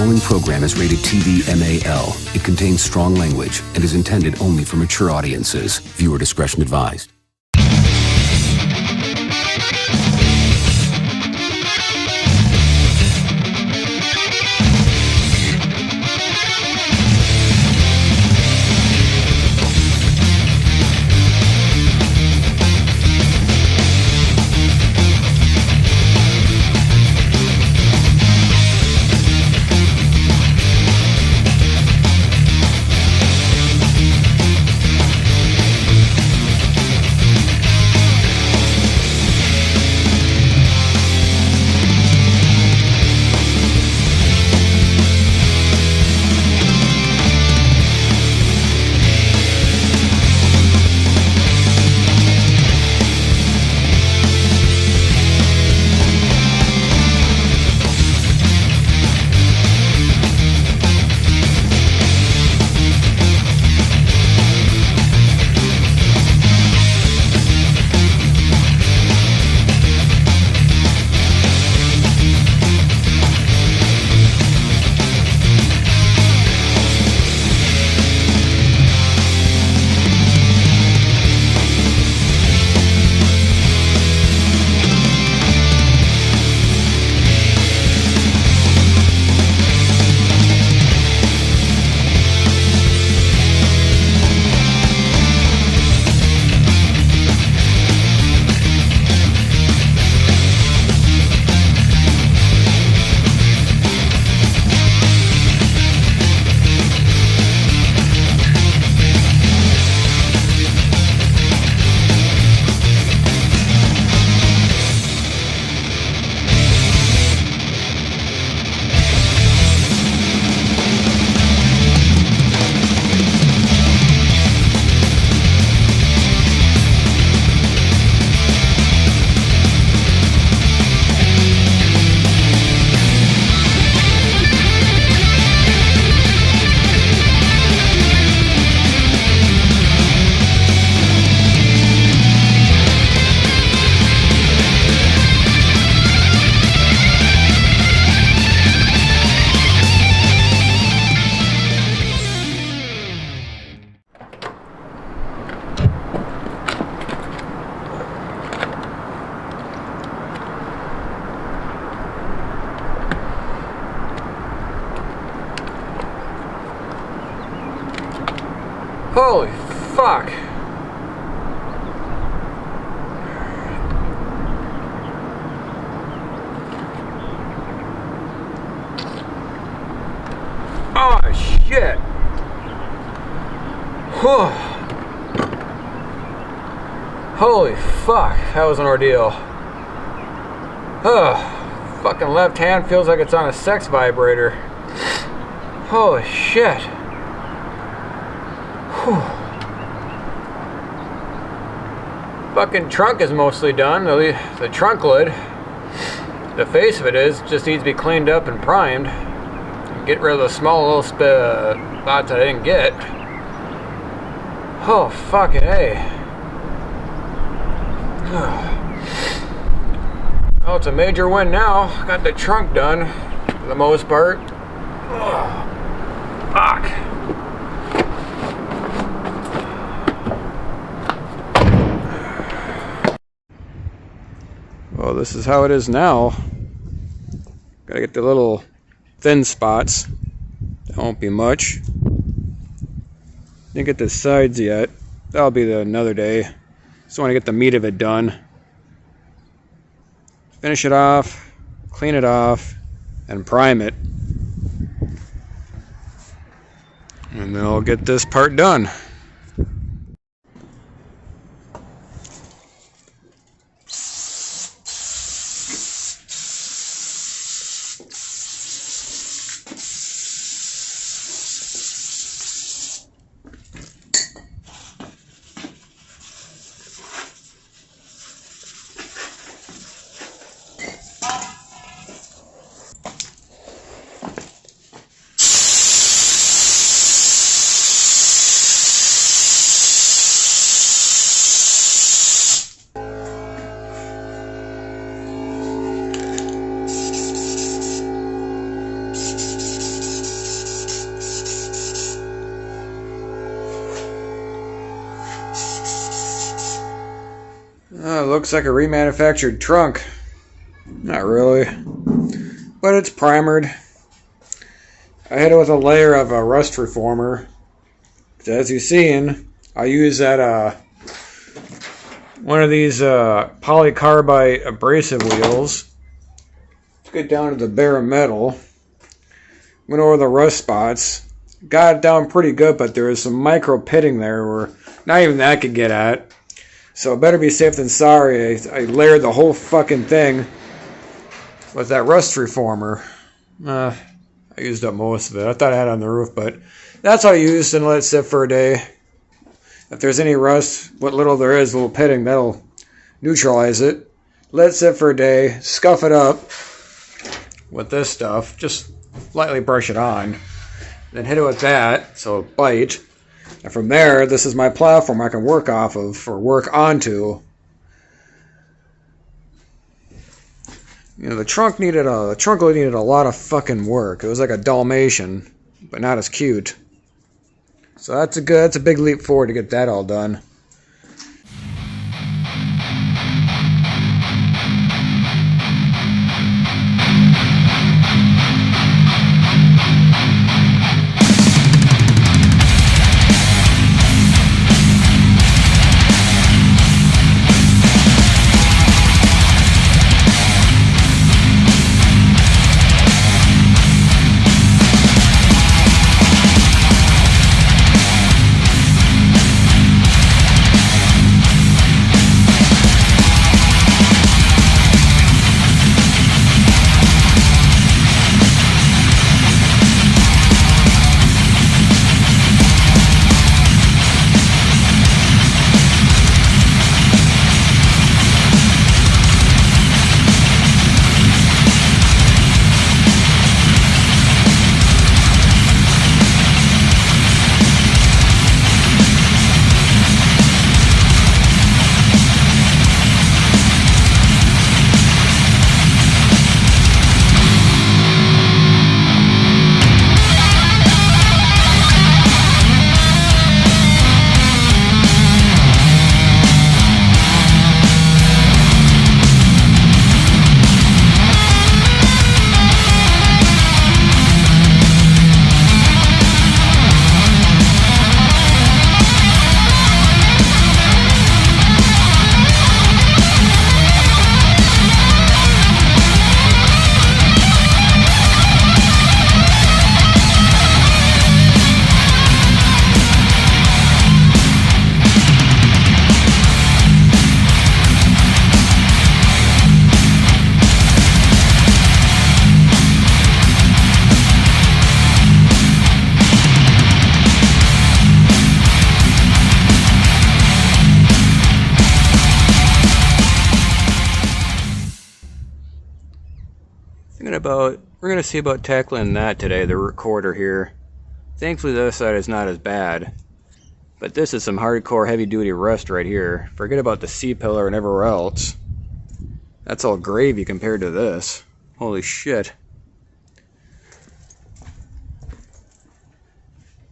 following program is rated TV MAL. It contains strong language and is intended only for mature audiences. Viewer discretion advised. Holy fuck. Oh shit. Whew. Holy fuck, that was an ordeal. Ugh. Fucking left hand feels like it's on a sex vibrator. Holy shit. Whew. Fucking trunk is mostly done. The trunk lid, the face of it just needs to be cleaned up and primed. Get rid of the small little spots I didn't get. Oh fucking hey. Oh, it's a major win now. Got the trunk done for the most part. Oh, fuck. Well, this is how it is now. Gotta get the little thin spots. That won't be much. Didn't get the sides yet. That'll be another day. Just want to get the meat of it done. Finish it off, clean it off, and prime it. And then I'll get this part done. Looks like a remanufactured trunk. Not really. But it's primered. I hit it with a layer of a rust reformer. As you've seen, I use that one of these polycarbide abrasive wheels. Let's get down to the bare metal. Went over the rust spots. Got it down pretty good, but there was some micro pitting there where not even that could get at. So better be safe than sorry. I layered the whole fucking thing with that rust reformer. I used up most of it. I thought I had it on the roof, but that's all I used, and let it sit for a day. If there's any rust, what little there is, a little pitting, that'll neutralize it. Let it sit for a day. Scuff it up with this stuff. Just lightly brush it on. Then hit it with that, so it bite. And from there, this is my platform I can work off of, or work onto. You know, the trunk lid needed a lot of fucking work. It was like a Dalmatian, but not as cute. So that's a big leap forward to get that all done. We're going to see about tackling that today, the recorder here. Thankfully the other side is not as bad. But this is some hardcore heavy duty rust right here. Forget about the C-pillar and everywhere else. That's all gravy compared to this. Holy shit.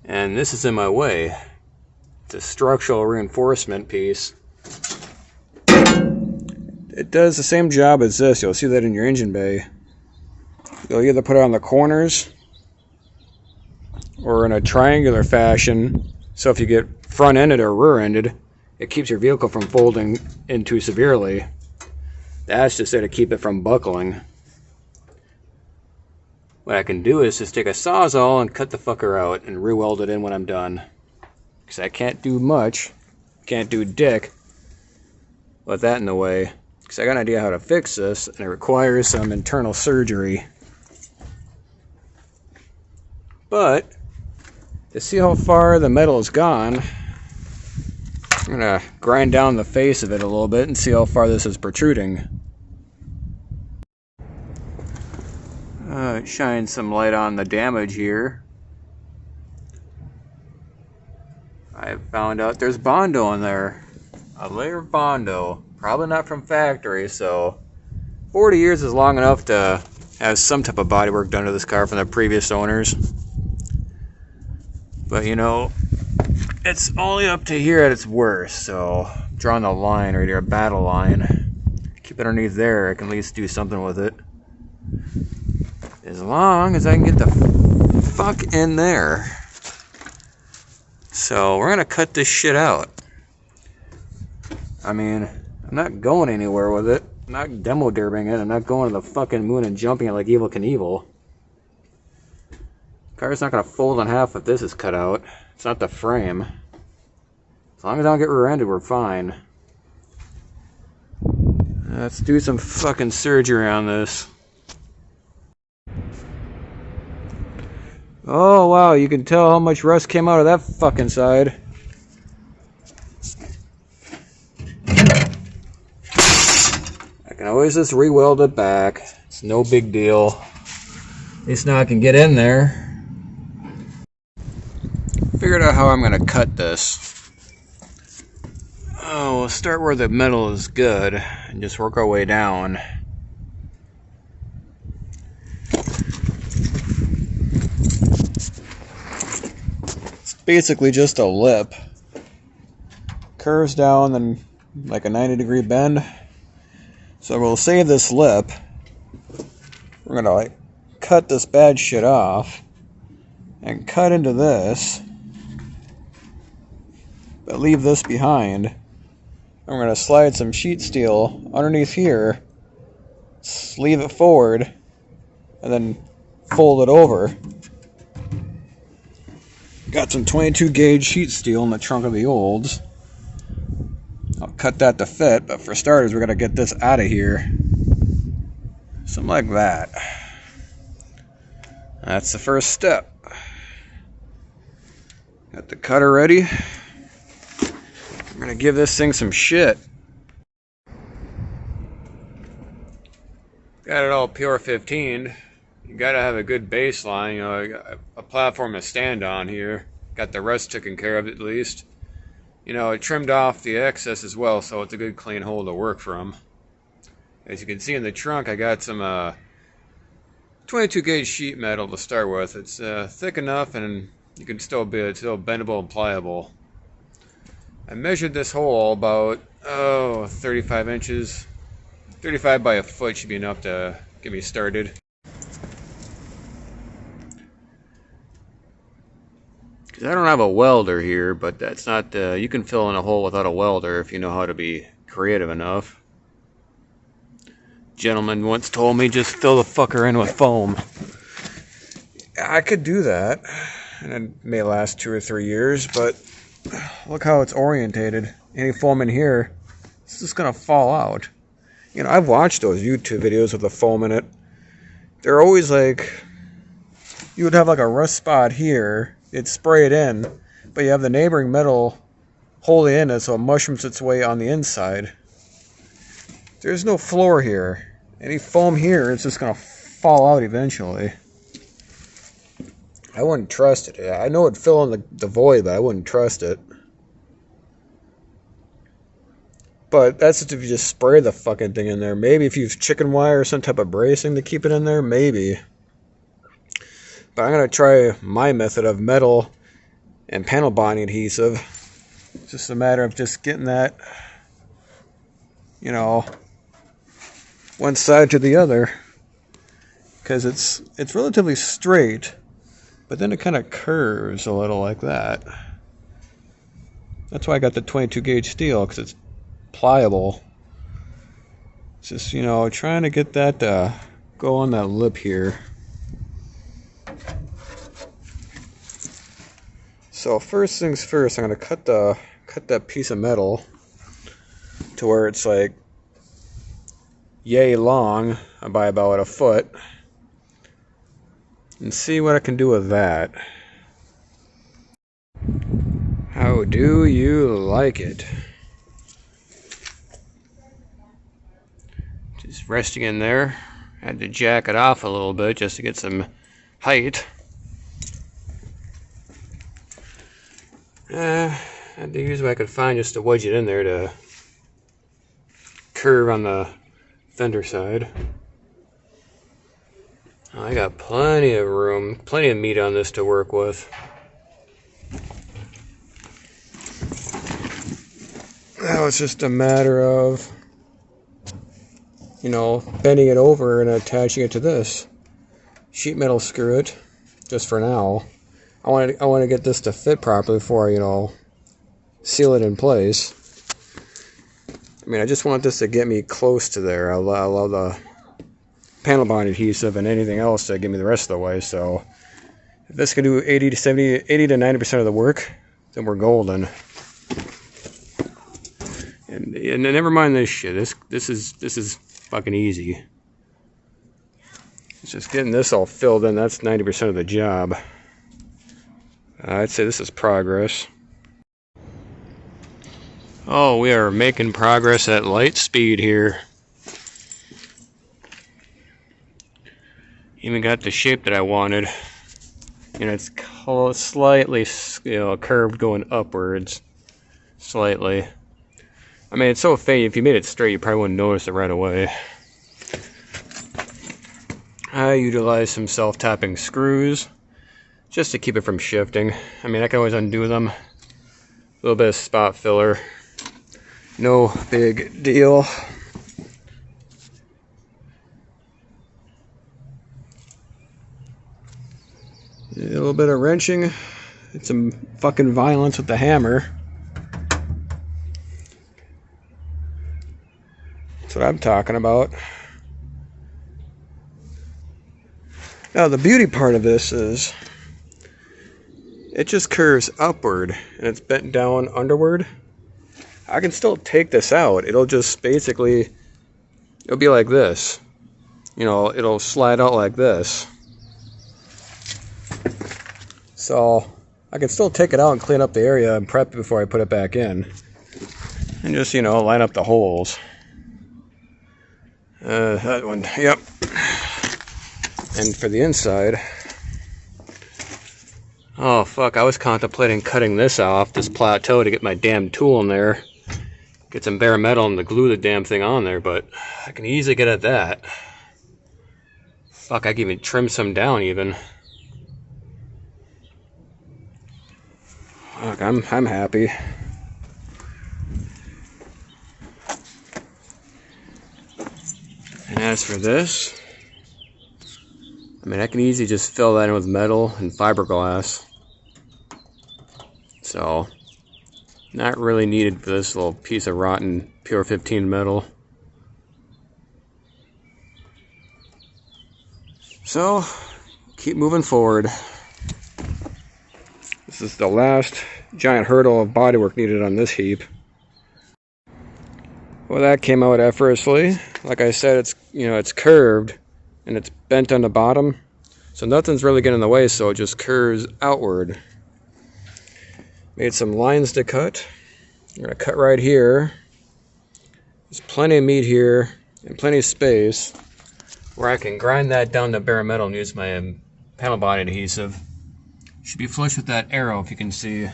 And this is in my way. It's a structural reinforcement piece. It does the same job as this. You'll see that in your engine bay. You'll either put it on the corners or in a triangular fashion, so if you get front-ended or rear-ended, it keeps your vehicle from folding in too severely. That's just there to keep it from buckling. What I can do is just take a Sawzall and cut the fucker out and re-weld it in when I'm done. Because I can't do much, can't do dick with that in the way. Because I got an idea how to fix this, and it requires some internal surgery. But to see how far the metal has gone, I'm going to grind down the face of it a little bit and see how far this is protruding. Shine some light on the damage here. I found out there's Bondo in there. A layer of Bondo. Probably not from factory, so 40 years is long enough to have some type of bodywork done to this car from the previous owners. But you know, it's only up to here at its worst, so I'm drawing a line right here, a battle line. Keep it underneath there, I can at least do something with it. As long as I can get the fuck in there. So we're gonna cut this shit out. I mean, I'm not going anywhere with it. I'm not demo derbying it. I'm not going to the fucking moon and jumping it like Evel Knievel. Car's not gonna fold in half if this is cut out. It's not the frame. As long as I don't get rear-ended, we're fine. Let's do some fucking surgery on this. Oh wow, you can tell how much rust came out of that fucking side. I can always just re-weld it back. It's no big deal. At least now I can get in there. Figured out how I'm gonna cut this. Oh, we'll start where the metal is good and just work our way down. It's basically just a lip. Curves down and like a 90-degree bend. So we'll save this lip. We're gonna like cut this bad shit off and cut into this, but leave this behind. And we're gonna slide some sheet steel underneath here, sleeve it forward, and then fold it over. Got some 22 gauge sheet steel in the trunk of the olds. I'll cut that to fit, but for starters, we're gonna get this out of here. Something like that. That's the first step. Got the cutter ready. I'm gonna give this thing some shit. Got it all pure 15'd. You gotta have a good baseline, you know, a platform to stand on here. Got the rest taken care of at least. You know, I trimmed off the excess as well, so it's a good clean hole to work from. As you can see in the trunk, I got some 22 gauge sheet metal to start with. It's thick enough and you can still be, it's still bendable and pliable. I measured this hole about 35 inches. 35 by a foot should be enough to get me started. Because I don't have a welder here, but that's not, you can fill in a hole without a welder if you know how to be creative enough. Gentleman once told me just fill the fucker in with foam. I could do that, and it may last 2 or 3 years, but look how it's orientated. Any foam in here, it's just gonna fall out. You know, I've watched those YouTube videos with the foam in it. They're always like, you would have like a rust spot here, it'd spray it in, but you have the neighboring metal holding in it so it mushrooms its way on the inside. There's no floor here. Any foam here, it's just gonna fall out eventually. I wouldn't trust it. I know it'd fill in the void, but I wouldn't trust it. But that's if you just spray the fucking thing in there. Maybe if you use chicken wire or some type of bracing to keep it in there, maybe. But I'm gonna try my method of metal and panel bonding adhesive. It's just a matter of just getting that, you know, one side to the other, because it's relatively straight, but then it kind of curves a little like that. That's why I got the 22 gauge steel, because it's pliable. It's just, you know, trying to get that to go on that lip here. So first things first, I'm gonna cut that piece of metal to where it's like yay long by about a foot, and see what I can do with that. How do you like it? Just resting in there. Had to jack it off a little bit just to get some height. Had to use what I could find just to wedge it in there to curve on the fender side. I got plenty of room, plenty of meat on this to work with. Now it's just a matter of, you know, bending it over and attaching it to this. Sheet metal screw it, just for now. I want to get this to fit properly before I, you know, seal it in place. I mean, I just want this to get me close to there. I love the panel bond adhesive and anything else to get me the rest of the way. So if this can do 80 to 90% of the work, then we're golden. And never mind this shit. This is fucking easy. It's just getting this all filled in. That's 90% of the job. I'd say this is progress. Oh, we are making progress at light speed here. Even got the shape that I wanted. You know, it's slightly, you know, curved going upwards. Slightly. I mean, it's so faint. If you made it straight, you probably wouldn't notice it right away. I utilize some self-tapping screws just to keep it from shifting. I mean, I can always undo them. A little bit of spot filler. No big deal. A little bit of wrenching. It's some fucking violence with the hammer. That's what I'm talking about. Now the beauty part of this is it just curves upward and it's bent down underward. I can still take this out. It'll just basically, it'll be like this. You know, it'll slide out like this. So I can still take it out and clean up the area and prep it before I put it back in. And just, you know, line up the holes. That one, yep. And for the inside, oh fuck, I was contemplating cutting this off, this plateau, to get my damn tool in there. Get some bare metal and to glue the damn thing on there, but I can easily get at that. Fuck, I can even trim some down even. Fuck, I'm happy. And as for this, I mean, I can easily just fill that in with metal and fiberglass. So, not really needed for this little piece of rotten pure 15 metal. So, keep moving forward. This is the last giant hurdle of bodywork needed on this heap. Well, that came out effortlessly. Like I said, it's, you know, it's curved and it's bent on the bottom, so nothing's really getting in the way, so it just curves outward. Made some lines to cut. I'm gonna cut right here. There's plenty of meat here and plenty of space where I can grind that down to bare metal and use my panel bond adhesive. Should be flush with that arrow, if you can see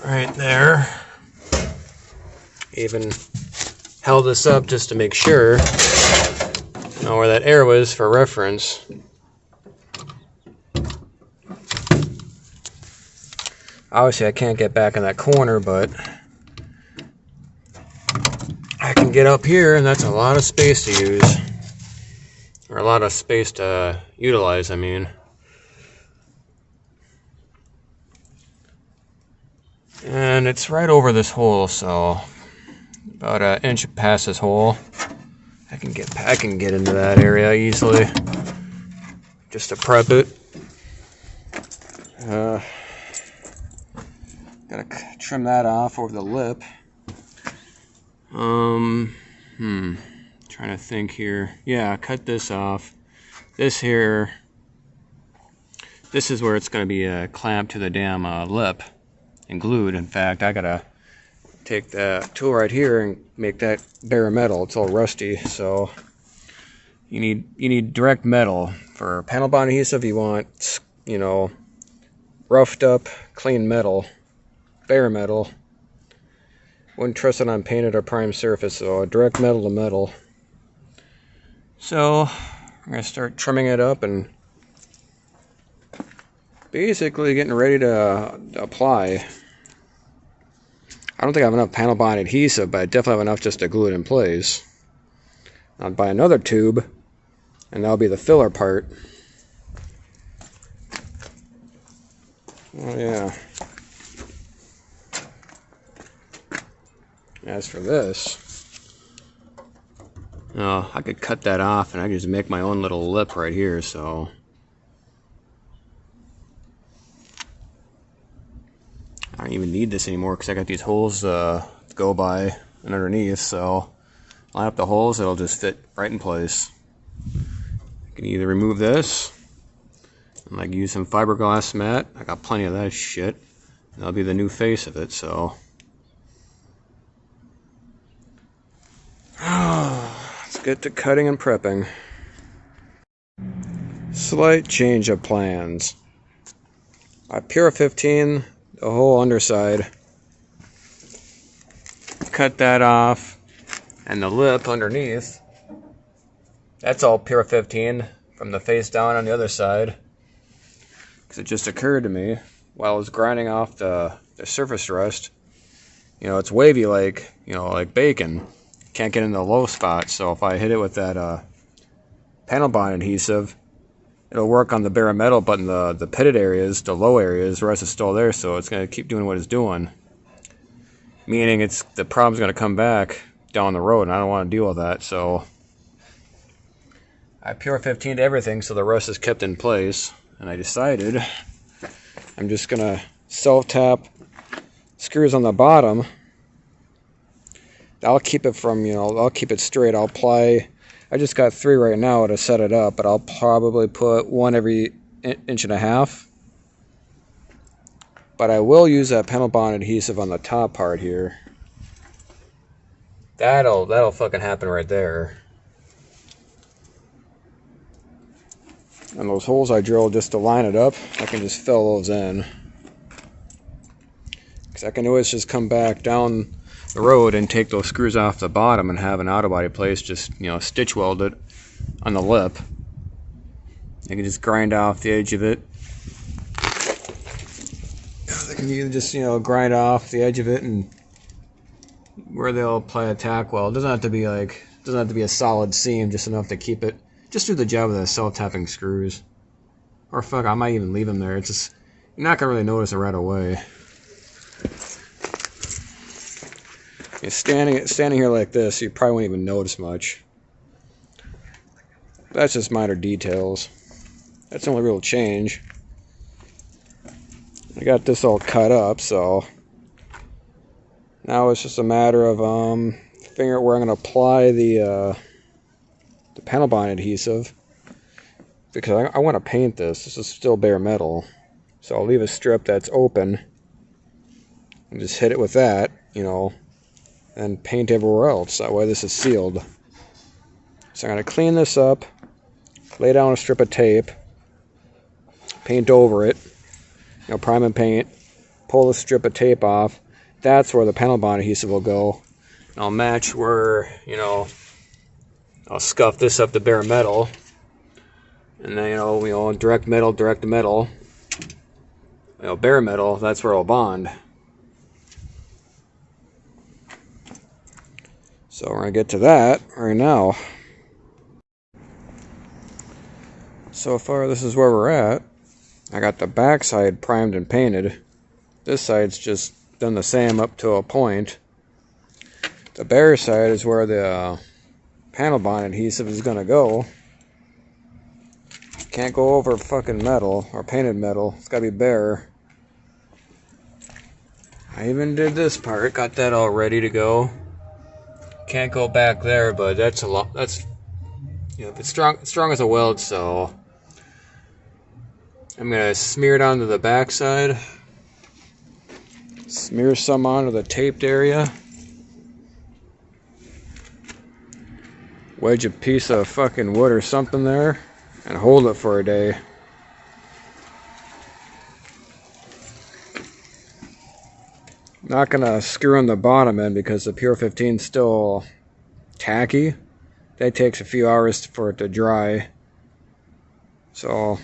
right there. Even held this up just to make sure. Know where that arrow is for reference. Obviously I can't get back in that corner, but I can get up here, and that's a lot of space to use. Or a lot of space to utilize, I mean. And it's right over this hole, so about an inch past this hole. I can get into that area easily, just to prep it. Gotta trim that off over the lip. Trying to think here. Yeah, cut this off. This here, this is where it's gonna be clamped to the damn lip and glued. In fact, I gotta take the tool right here and make that bare metal. It's all rusty, so you need direct metal. For panel bond adhesive, you want, you know, roughed up, clean metal, bare metal. Wouldn't trust it on painted or primed surface, so direct metal to metal. So I'm gonna start trimming it up and basically getting ready to apply. I don't think I have enough panel bond adhesive, but I definitely have enough just to glue it in place. I'll buy another tube, and that'll be the filler part. Oh yeah. As for this, I could cut that off and I could just make my own little lip right here, so. I don't even need this anymore because I got these holes to go by and underneath, so line up the holes, it'll just fit right in place. You can either remove this and like use some fiberglass mat. I got plenty of that shit. That'll be the new face of it, so. Let's get to cutting and prepping. Slight change of plans. I Pura 15 the whole underside. Cut that off, and the lip underneath. That's all Pura 15 from the face down on the other side. Because it just occurred to me while I was grinding off the surface rust. You know, it's wavy like, you know, like bacon. Can't get in the low spot, so if I hit it with that panel bond adhesive, it'll work on the bare metal, but in the pitted areas, the low areas, the rest is still there, so it's going to keep doing what it's doing. Meaning the problem's going to come back down the road, and I don't want to deal with that, so I Pure 15 to everything so the rust is kept in place, and I decided I'm just going to self-tap screws on the bottom. I'll keep it from, you know, I'll keep it straight. I'll apply, I just got 3 right now to set it up, but I'll probably put 1 every inch and a half. But I will use that panel bond adhesive on the top part here. That'll fucking happen right there. And those holes I drilled just to line it up, I can just fill those in. Because I can always just come back down the road and take those screws off the bottom and have an auto body place, just, you know, stitch weld it on the lip. I can just grind off the edge of it. I can either just, you know, grind off the edge of it and where they'll apply a tack weld. It doesn't have to be like, doesn't have to be a solid seam, just enough to keep it. Just do the job of the self-tapping screws. Or fuck, I might even leave them there. It's just, you're not gonna really notice it right away. Standing here like this, you probably won't even notice much. That's just minor details. That's the only real change. I got this all cut up, so now it's just a matter of figuring out where I'm going to apply the panel bond adhesive, because I want to paint this. This is still bare metal, so I'll leave a strip that's open and just hit it with that, you know, and paint everywhere else. That way this is sealed. So I'm going to clean this up, lay down a strip of tape, paint over it, you know, prime and paint, pull the strip of tape off. That's where the panel bond adhesive will go. And I'll match where, you know, I'll scuff this up to bare metal, and then, you know, direct metal, you know, bare metal, that's where it'll bond. So we're going to get to that right now. So far, this is where we're at. I got the back side primed and painted. This side's just done the same up to a point. The bare side is where the panel bond adhesive is going to go. Can't go over fucking metal or painted metal. It's got to be bare. I even did this part. Got that all ready to go. Can't go back there, but that's a lot. That's, you know, it's strong as a weld, so I'm gonna smear it onto the back side. Smear some onto the taped area. Wedge a piece of fucking wood or something there and hold it for a day. Not gonna screw in the bottom end because the Pure 15 is still tacky. That takes a few hours for it to dry. So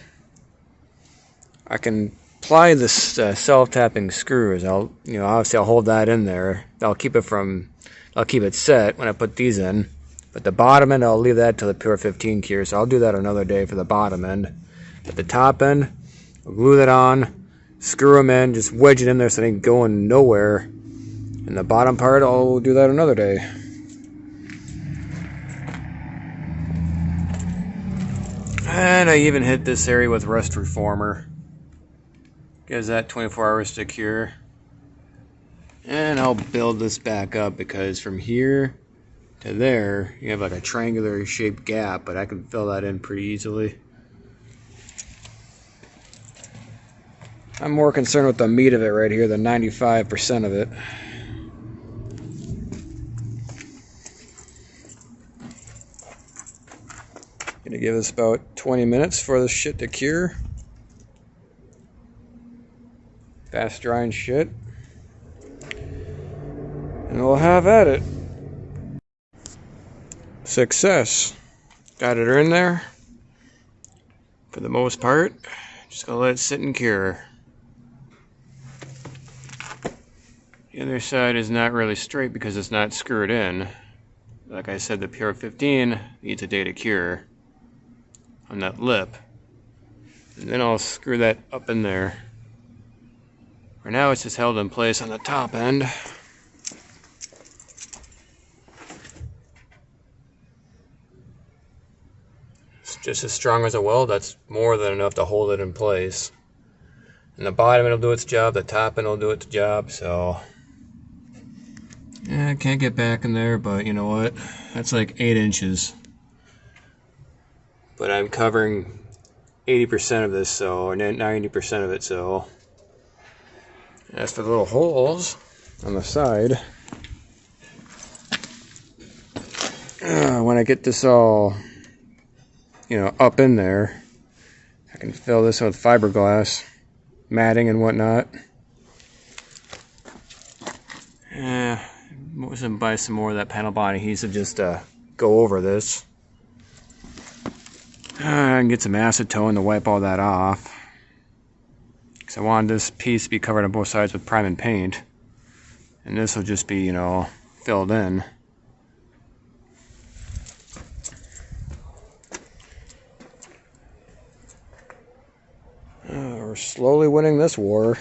I can apply this self-tapping screws, obviously I'll hold that in there. I'll keep it set when I put these in. But the bottom end, I'll leave that till the Pure 15 cure, so I'll do that another day for the bottom end. But the top end, I'll glue that on, screw them in, just wedge it in there so they ain't going nowhere. And the bottom part, I'll do that another day. And I even hit this area with rust reformer. Gives that 24 hours to cure. And I'll build this back up because from here to there, you have like a triangular shaped gap, but I can fill that in pretty easily. I'm more concerned with the meat of it right here, the 95% of it. Gonna give this about 20 minutes for this shit to cure. Fast drying shit. And we'll have at it. Success. Got it in there. For the most part. Just gonna let it sit and cure. The other side is not really straight because it's not screwed in. Like I said, the Pure 15 needs a day to cure on that lip. And then I'll screw that up in there. For now it's just held in place on the top end. It's just as strong as a weld, that's more than enough to hold it in place. And the bottom end will do its job, the top end will do its job, so... Yeah, I can't get back in there, but you know what? That's like 8 inches. But I'm covering 80% of this, so, or 90% of it, so... As for the little holes on the side, when I get this all, up in there, I can fill this with fiberglass, matting and whatnot. I was gonna buy some more of that panel bond adhesive just to go over this. I can get some acetone to wipe all that off. I wanted this piece to be covered on both sides with prime and paint, and this will just be, filled in. We're slowly winning this war.